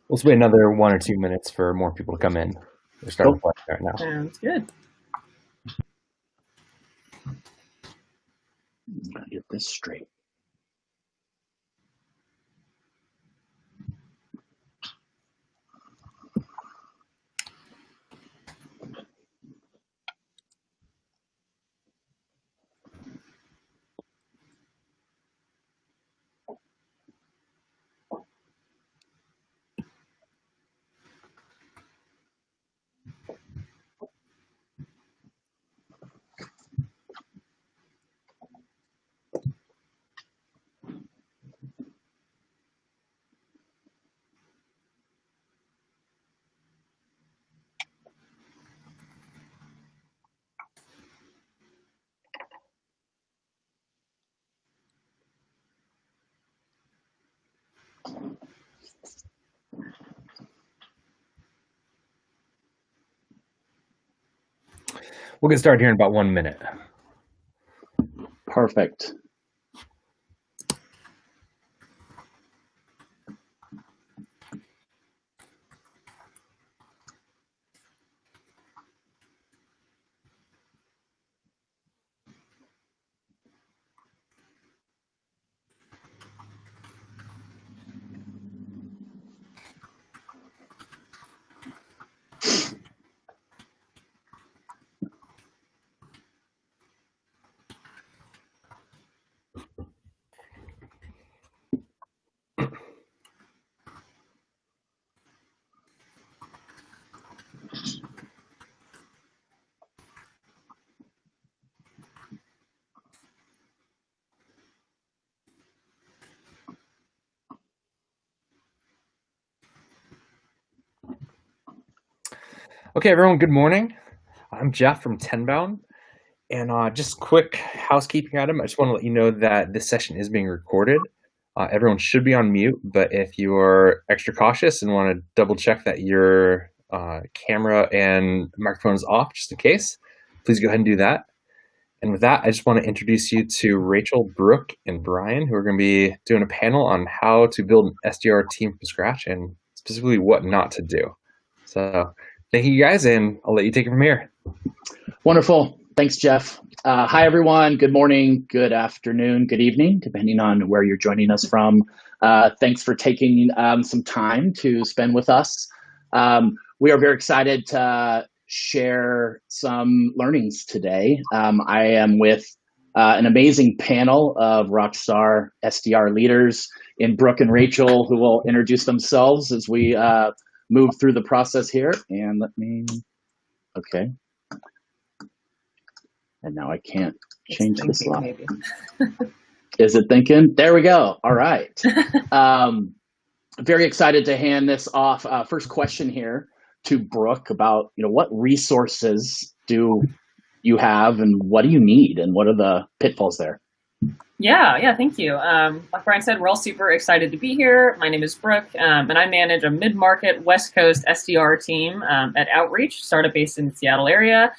Let's wait another 1 or 2 minutes for more people to come in. We're starting Cool. right now. Sounds good. I'm gonna get this straight. We'll get started here in about 1 minute. Perfect. Okay, everyone, good morning. I'm Jeff from Tenbound. And just quick housekeeping item, I just want to let you know that this session is being recorded. Everyone should be on mute, but if you're extra cautious and want to double check that your camera and microphone is off just in case, please go ahead and do that. And with that, I just want to introduce you to Rachel, Brooke, and Brian, who are going to be doing a panel on how to build an SDR team from scratch and specifically what not to do. So thank you guys, and I'll let you take it from here. Wonderful. Thanks, Jeff. Hi, everyone. Good morning, good afternoon, good evening, depending on where you're joining us from. Thanks for taking some time to spend with us. We are very excited to share some learnings today. I am with an amazing panel of rockstar SDR leaders in Brooke and Rachel, who will introduce themselves as we move through the process here. And let me, okay. And now I can't change the slide. Is it thinking? There we go. All right. Very excited to hand this off. First question here to Brooke about, what resources do you have and what do you need and what are the pitfalls there? Yeah, thank you. Like Brian said, we're all super excited to be here. My name is Brooke, and I manage a mid-market West Coast SDR team at Outreach, startup based in the Seattle area.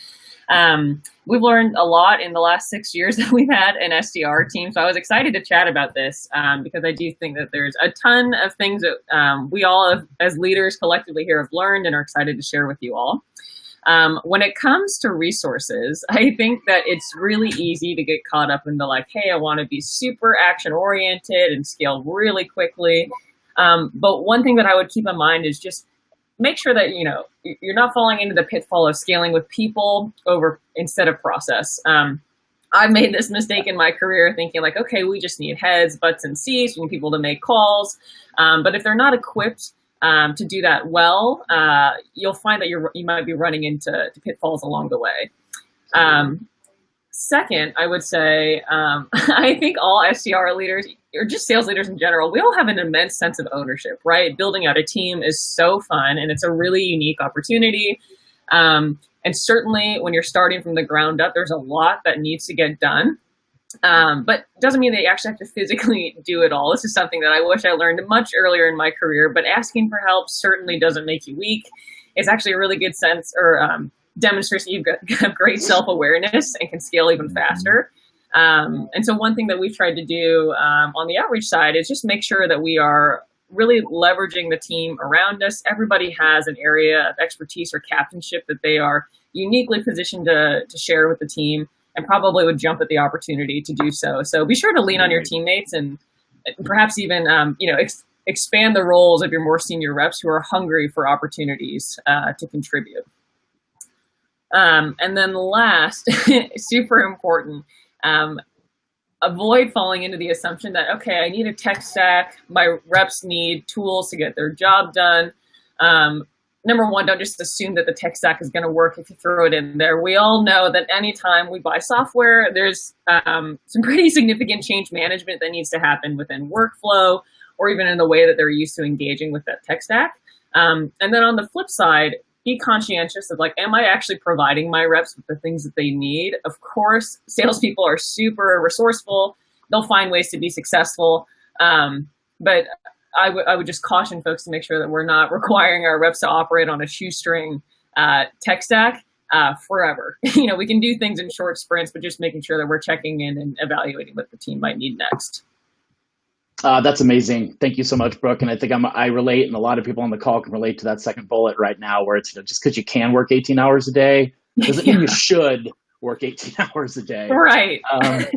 We've learned a lot in the last 6 years that we've had an SDR team, so I was excited to chat about this because I do think that there's a ton of things that we all, as leaders collectively here, have learned and are excited to share with you all. When it comes to resources, I think that it's really easy to get caught up in the hey, I want to be super action-oriented and scale really quickly. But one thing that I would keep in mind is just make sure that, you're not falling into the pitfall of scaling with people instead of process. I've made this mistake in my career thinking okay, we just need heads, butts, and seats. We need people to make calls. But if they're not equipped to do that well, you'll find that you might be running into pitfalls along the way. Second, I would say, I think all SDR leaders, or just sales leaders in general, we all have an immense sense of ownership, right? Building out a team is so fun and it's a really unique opportunity. And certainly when you're starting from the ground up, there's a lot that needs to get done. But doesn't mean that you actually have to physically do it all. This is something that I wish I learned much earlier in my career, but asking for help certainly doesn't make you weak. It's actually a really good sense or demonstrates that you've got great self-awareness and can scale even faster. And so one thing that we've tried to do on the outreach side is just make sure that we are really leveraging the team around us. Everybody has an area of expertise or captainship that they are uniquely positioned to share with the team, and probably would jump at the opportunity to do so. So be sure to lean on your teammates, and perhaps even expand the roles of your more senior reps who are hungry for opportunities to contribute. And then last, super important, avoid falling into the assumption that, okay, I need a tech stack. My reps need tools to get their job done. Number one, don't just assume that the tech stack is going to work if you throw it in there. We all know that anytime we buy software, there's some pretty significant change management that needs to happen within workflow, or even in the way that they're used to engaging with that tech stack. And then on the flip side, be conscientious of like, am I actually providing my reps with the things that they need? Of course, salespeople are super resourceful. They'll find ways to be successful. But I would just caution folks to make sure that we're not requiring our reps to operate on a shoestring tech stack forever. We can do things in short sprints, but just making sure that we're checking in and evaluating what the team might need next. That's amazing. Thank you so much, Brooke. And I think I relate, and a lot of people on the call can relate to that second bullet right now, where it's just because you can work 18 hours a day doesn't mean you should work 18 hours a day. Right.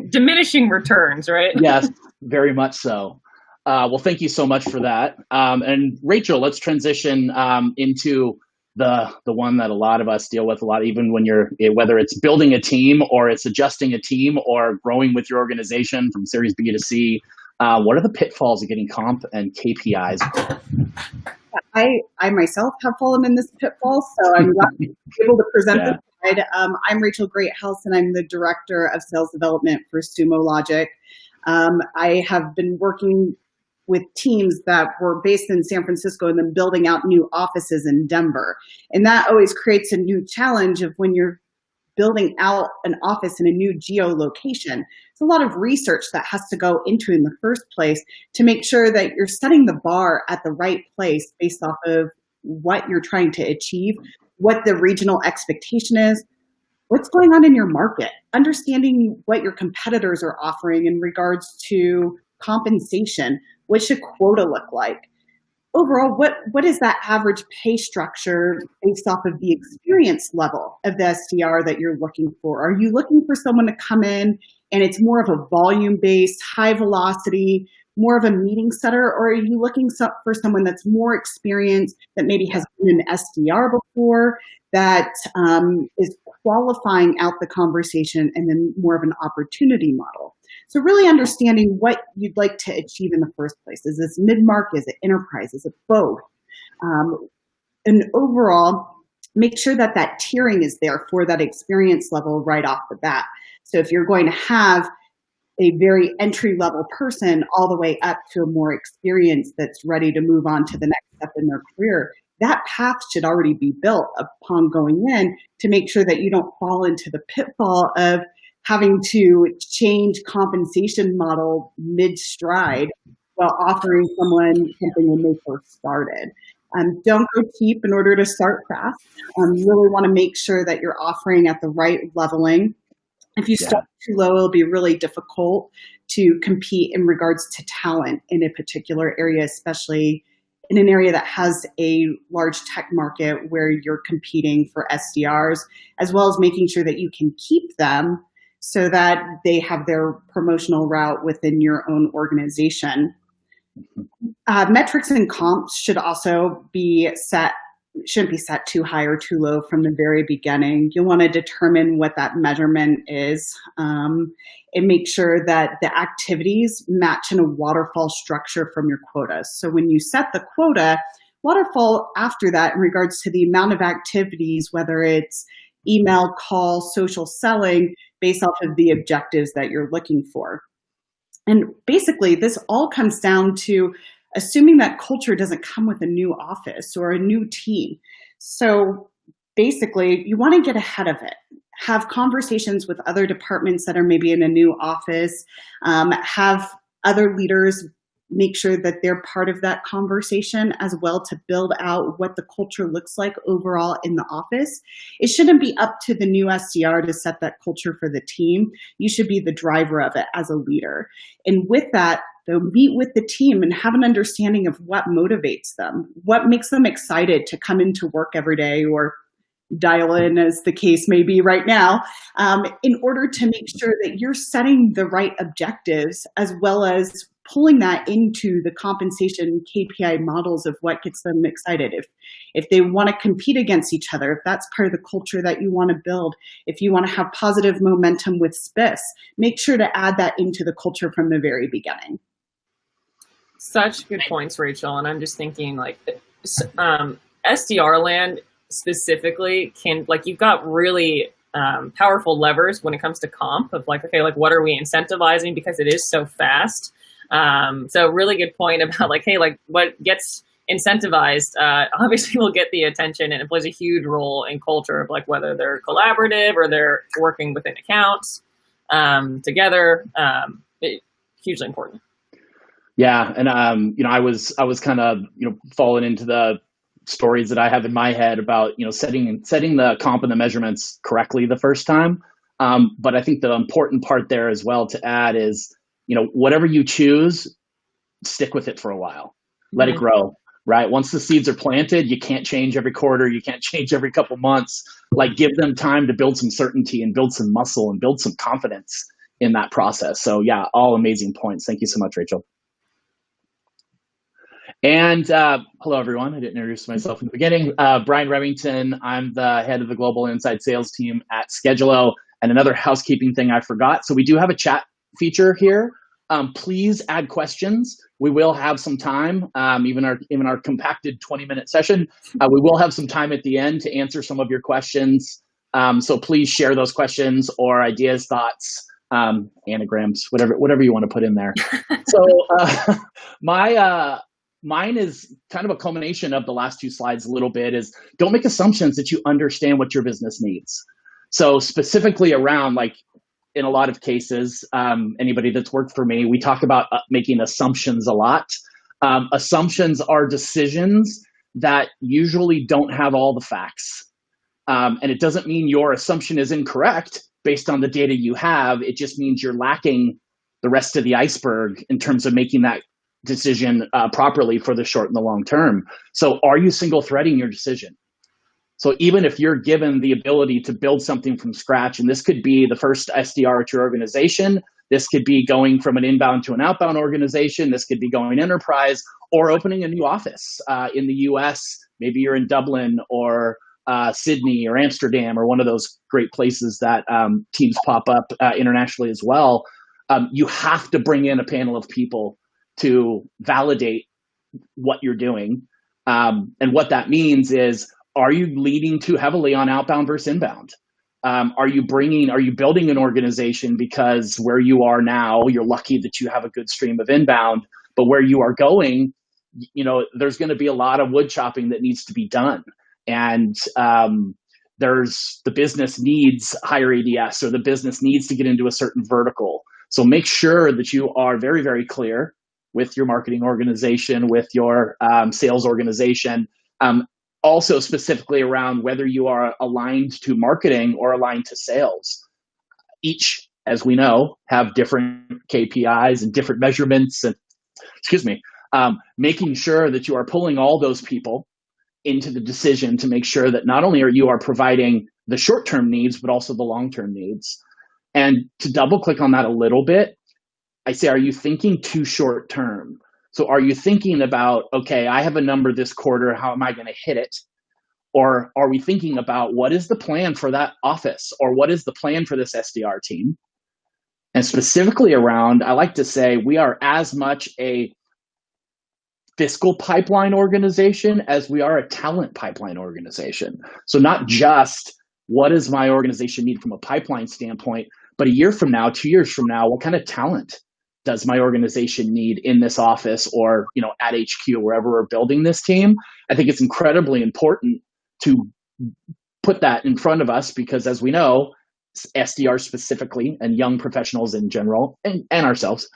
Diminishing returns, right? Yes, very much so. Well, thank you so much for that. And Rachel, let's transition into the one that a lot of us deal with a lot, even when whether it's building a team or it's adjusting a team or growing with your organization from Series B to C. What are the pitfalls of getting comp and KPIs? I myself have fallen in this pitfall, so I'm glad to be able to present this side. I'm Rachel Greathouse, and I'm the Director of Sales Development for Sumo Logic. I have been working with teams that were based in San Francisco and then building out new offices in Denver. And that always creates a new challenge of when you're building out an office in a new geolocation. It's a lot of research that has to go into in the first place to make sure that you're setting the bar at the right place based off of what you're trying to achieve, what the regional expectation is, what's going on in your market, understanding what your competitors are offering in regards to compensation. What should quota look like? Overall, what is that average pay structure based off of the experience level of the SDR that you're looking for? Are you looking for someone to come in and it's more of a volume-based, high velocity, more of a meeting setter, or are you looking for someone that's more experienced, that maybe has been an SDR before, that is qualifying out the conversation and then more of an opportunity model? So really understanding what you'd like to achieve in the first place. Is this mid-market? Is it enterprise? Is it both? And overall, make sure that that tiering is there for that experience level right off the bat. So if you're going to have a very entry-level person all the way up to a more experienced that's ready to move on to the next step in their career, that path should already be built upon going in to make sure that you don't fall into the pitfall of having to change compensation model mid-stride while offering someone something when they first started. Don't go cheap in order to start fast. You really want to make sure that you're offering at the right leveling. If you start too low, it'll be really difficult to compete in regards to talent in a particular area, especially in an area that has a large tech market where you're competing for SDRs, as well as making sure that you can keep them so that they have their promotional route within your own organization. Metrics and comps should also be set, shouldn't be set too high or too low from the very beginning. You'll want to determine what that measurement is and make sure that the activities match in a waterfall structure from your quotas. So when you set the quota, waterfall after that in regards to the amount of activities, whether it's email, call, social selling, based off of the objectives that you're looking for. And basically, this all comes down to assuming that culture doesn't come with a new office or a new team. So basically, you want to get ahead of it. Have conversations with other departments that are maybe in a new office. Have other leaders make sure that they're part of that conversation as well to build out what the culture looks like overall in the office. It shouldn't be up to the new SDR to set that culture for the team. You should be the driver of it as a leader. And with that, they'll meet with the team and have an understanding of what motivates them, what makes them excited to come into work every day or dial in, as the case may be right now, in order to make sure that you're setting the right objectives as well as pulling that into the compensation KPI models of what gets them excited. If they want to compete against each other, if that's part of the culture that you want to build, if you want to have positive momentum with spiffs, make sure to add that into the culture from the very beginning. Such good points, Rachel. And I'm just thinking, like, SDR land specifically can, like, you've got really powerful levers when it comes to comp of like, okay, like what are we incentivizing because it is so fast. So really good point about like, hey, like what gets incentivized obviously will get the attention, and it plays a huge role in culture of like whether they're collaborative or they're working within accounts together. Hugely important. Yeah, and you know, I was kind of, you know, falling into the stories that I have in my head about, you know, setting the comp and the measurements correctly the first time. But I think the important part there as well to add is, you know, whatever you choose, stick with it for a while, let it grow. Right. Once the seeds are planted, you can't change every quarter. You can't change every couple months. Like, give them time to build some certainty and build some muscle and build some confidence in that process. So yeah, all amazing points. Thank you so much, Rachel. And hello, everyone. I didn't introduce myself in the beginning. Brian Remington. I'm the head of the global inside sales team at Schedulo. And another housekeeping thing I forgot. So we do have a chat feature here. Please add questions. We will have some time, even our compacted 20-minute session. We will have some time at the end to answer some of your questions. So please share those questions or ideas, thoughts, anagrams, whatever you want to put in there. So mine is kind of a culmination of the last two slides a little bit, is don't make assumptions that you understand what your business needs. So specifically around, like, in a lot of cases, anybody that's worked for me, we talk about making assumptions a lot. Assumptions are decisions that usually don't have all the facts. And it doesn't mean your assumption is incorrect based on the data you have. It just means you're lacking the rest of the iceberg in terms of making that decision properly for the short and the long term. So are you single threading your decision? So even if you're given the ability to build something from scratch, and this could be the first SDR at your organization, this could be going from an inbound to an outbound organization, this could be going enterprise, or opening a new office in the US. Maybe you're in Dublin or Sydney or Amsterdam or one of those great places that teams pop up internationally as well. You have to bring in a panel of people to validate what you're doing. And what that means is, are you leading too heavily on outbound versus inbound? Are you building an organization because where you are now, you're lucky that you have a good stream of inbound, but where you are going, you know, there's going to be a lot of wood chopping that needs to be done. And the business needs higher ADS, or the business needs to get into a certain vertical. So make sure that you are very, very clear with your marketing organization, with your sales organization. Also specifically around whether you are aligned to marketing or aligned to sales. Each, as we know, have different KPIs and different measurements, and making sure that you are pulling all those people into the decision to make sure that not only are you providing the short-term needs, but also the long-term needs. And to double click on that a little bit, I say, are you thinking too short-term? So are you thinking about, okay, I have a number this quarter, how am I going to hit it? Or are we thinking about what is the plan for that office, or what is the plan for this SDR team? And specifically around, I like to say we are as much a fiscal pipeline organization as we are a talent pipeline organization. So not just what does my organization need from a pipeline standpoint, but a year from now, 2 years from now, what kind of talent does my organization need in this office, or, you know, at HQ, wherever we're building this team? I think it's incredibly important to put that in front of us, because as we know, SDR specifically, and young professionals in general, and ourselves,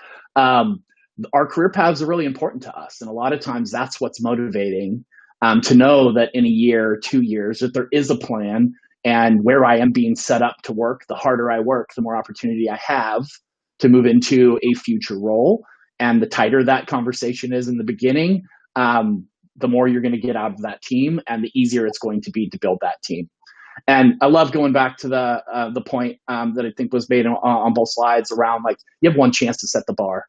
our career paths are really important to us. And a lot of times that's what's motivating, to know that in a year, 2 years, that there is a plan, and where I am being set up to work, the harder I work, the more opportunity I have to move into a future role. And the tighter that conversation is in the beginning, the more you're going to get out of that team, and the easier it's going to be to build that team. And I love going back to the point that I think was made on both slides around, like, you have one chance to set the bar,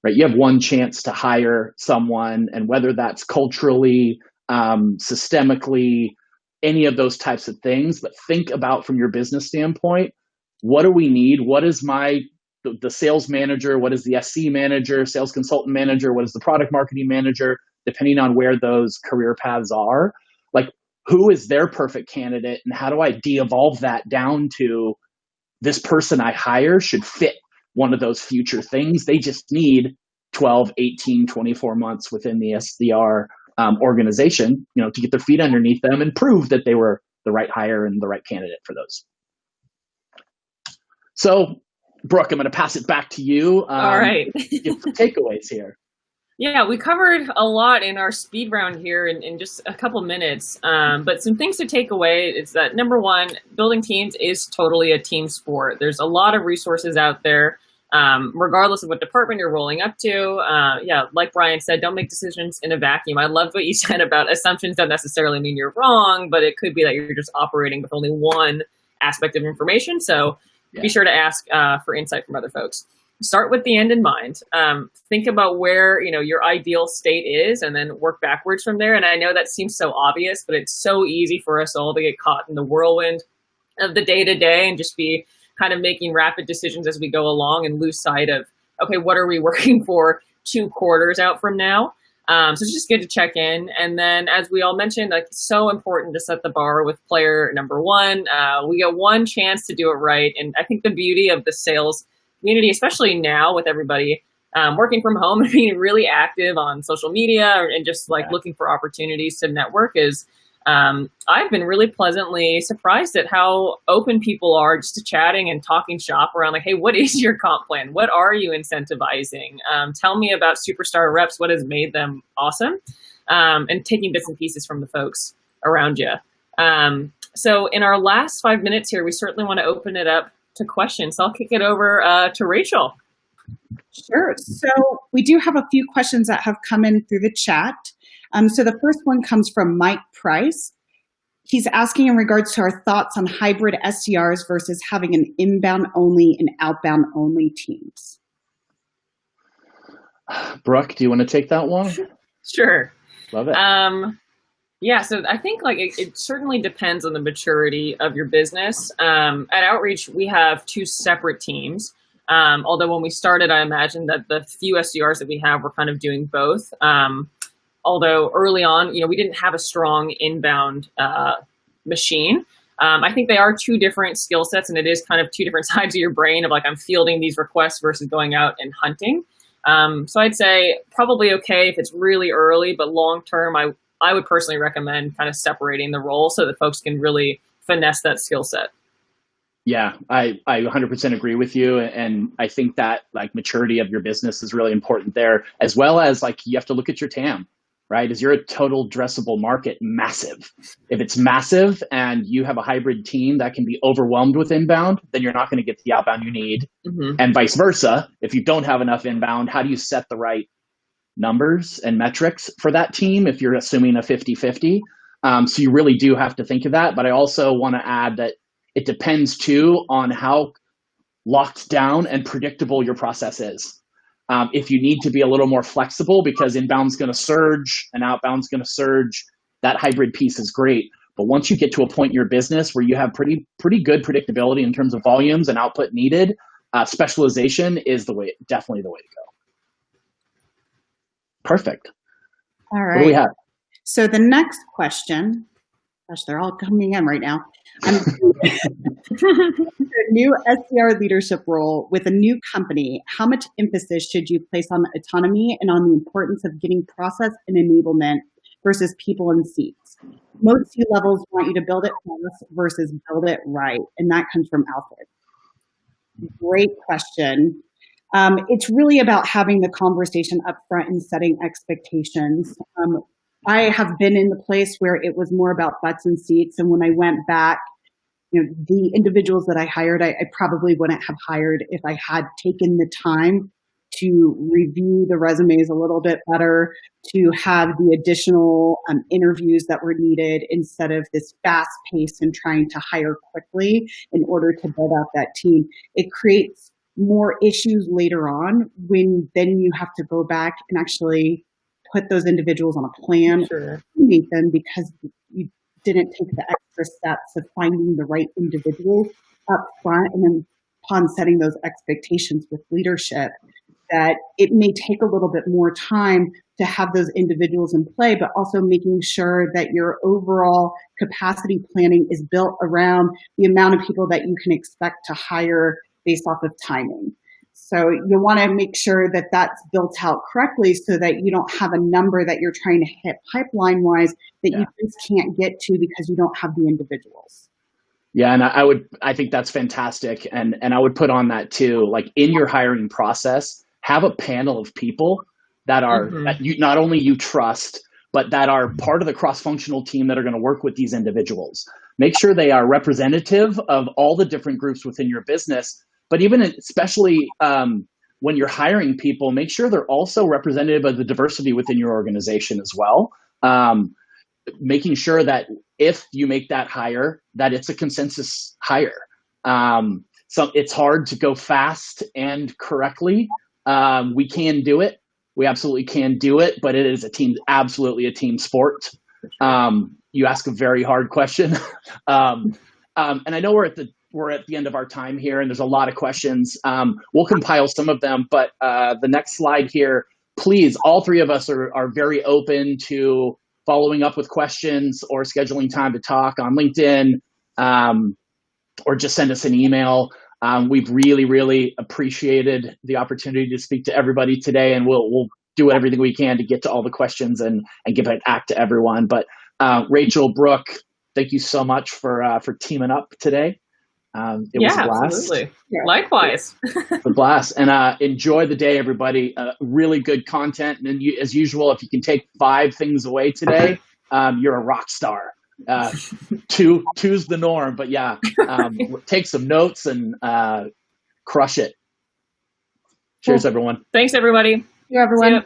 right? You have one chance to hire someone, and whether that's culturally, systemically, any of those types of things. But think about, from your business standpoint, what do we need? What is the sales manager? What is the SC manager, sales consultant manager? What is the product marketing manager? Depending on where those career paths are, like, who is their perfect candidate, and how do I de-evolve that down to this person I hire should fit one of those future things? They just need 12, 18, 24 months within the SDR organization, to get their feet underneath them and prove that they were the right hire and the right candidate for those. So, Brooke, I'm going to pass it back to you. All right. Give some takeaways here. Yeah, we covered a lot in our speed round here in just a couple minutes. But some things to take away is that, number one, building teams is totally a team sport. There's a lot of resources out there, regardless of what department you're rolling up to. Yeah, like Brian said, don't make decisions in a vacuum. I loved what you said about assumptions don't necessarily mean you're wrong, but it could be that you're just operating with only one aspect of information. So be sure to ask for insight from other folks. Start with the end in mind. Think about where your ideal state is, and then work backwards from there. And I know that seems so obvious, but it's so easy for us all to get caught in the whirlwind of the day-to-day and just be kind of making rapid decisions as we go along and lose sight of, okay, what are we working for 2 quarters out from now? So it's just good to check in. And then, as we all mentioned, like, it's so important to set the bar with player number one. We get one chance to do it right. And I think the beauty of the sales community, especially now with everybody working from home and being really active on social media and just looking for opportunities to network, is I've been really pleasantly surprised at how open people are just to chatting and talking shop around, like, hey, what is your comp plan? What are you incentivizing? Tell me about superstar reps. What has made them awesome? And taking bits and pieces from the folks around you. So in our last 5 minutes here, we certainly want to open it up to questions. So I'll kick it over to Rachel. Sure. So we do have a few questions that have come in through the chat. So the first one comes from Mike Price. He's asking in regards to our thoughts on hybrid SDRs versus having an inbound only and outbound only teams. Brooke, do you want to take that one? Sure. Love it. Yeah, so I think it certainly depends on the maturity of your business. At Outreach, we have 2 separate teams. Although when we started, I imagined that the few SDRs that we have were kind of doing both. Although early on, we didn't have a strong inbound machine. I think they are 2 different skill sets, and it is kind of 2 different sides of your brain of, like, I'm fielding these requests versus going out and hunting. So I'd say probably okay if it's really early, but long term, I would personally recommend kind of separating the role so that folks can really finesse that skill set. Yeah, I 100% agree with you. And I think that, like, maturity of your business is really important there, as well as, like, you have to look at your TAM, right? Is your total addressable market massive? If it's massive and you have a hybrid team that can be overwhelmed with inbound, then you're not going to get the outbound you need. Mm-hmm. And vice versa. If you don't have enough inbound, how do you set the right numbers and metrics for that team if you're assuming a 50-50? So you really do have to think of that. But I also want to add that it depends too on how locked down and predictable your process is. If you need to be a little more flexible because inbound's going to surge and outbound's going to surge, that hybrid piece is great. But once you get to a point in your business where you have pretty good predictability in terms of volumes and output needed, specialization is definitely the way to go. Perfect. All right. What do we have? So the next question, gosh, they're all coming in right now. A new SDR leadership role with a new company. How much emphasis should you place on autonomy and on the importance of getting process and enablement versus people in seats? Most C-levels want you to build it fast versus build it right. And that comes from Alfred. Great question. It's really about having the conversation up front and setting expectations. I have been in the place where it was more about butts and seats, and when I went back, the individuals that I hired, I probably wouldn't have hired if I had taken the time to review the resumes a little bit better, to have the additional interviews that were needed instead of this fast pace and trying to hire quickly in order to build out that team. It creates more issues later on when then you have to go back and actually put those individuals on a plan, meet them, because you didn't take the extra steps of finding the right individuals up front, and then upon setting those expectations with leadership, that it may take a little bit more time to have those individuals in play, but also making sure that your overall capacity planning is built around the amount of people that you can expect to hire based off of timing. So you want to make sure that that's built out correctly so that you don't have a number that you're trying to hit pipeline-wise that you just can't get to because you don't have the individuals. Yeah, and I think that's fantastic. And I would put on that too, like in your hiring process, have a panel of people that are that you not only you trust, but that are part of the cross-functional team that are going to work with these individuals. Make sure they are representative of all the different groups within your business. But even especially when you're hiring people, make sure they're also representative of the diversity within your organization as well. Making sure that if you make that hire, that it's a consensus hire. So it's hard to go fast and correctly. We can do it. We absolutely can do it, but it is absolutely a team sport. You ask a very hard question. And I know we're at the end of our time here, and there's a lot of questions. We'll compile some of them, but the next slide here, please, all three of us are very open to following up with questions or scheduling time to talk on LinkedIn, or just send us an email. We've really, really appreciated the opportunity to speak to everybody today, and we'll do everything we can to get to all the questions and give it back to everyone. But Rachel, Brooke, thank you so much for teaming up today. It was a blast. Absolutely. Likewise. A blast. And enjoy the day, everybody. Really good content. And as usual, if you can take 5 things away today, you're a rock star. Two's the norm, but yeah, take some notes and crush it. Cheers, everyone. Thanks, everybody. See you, everyone.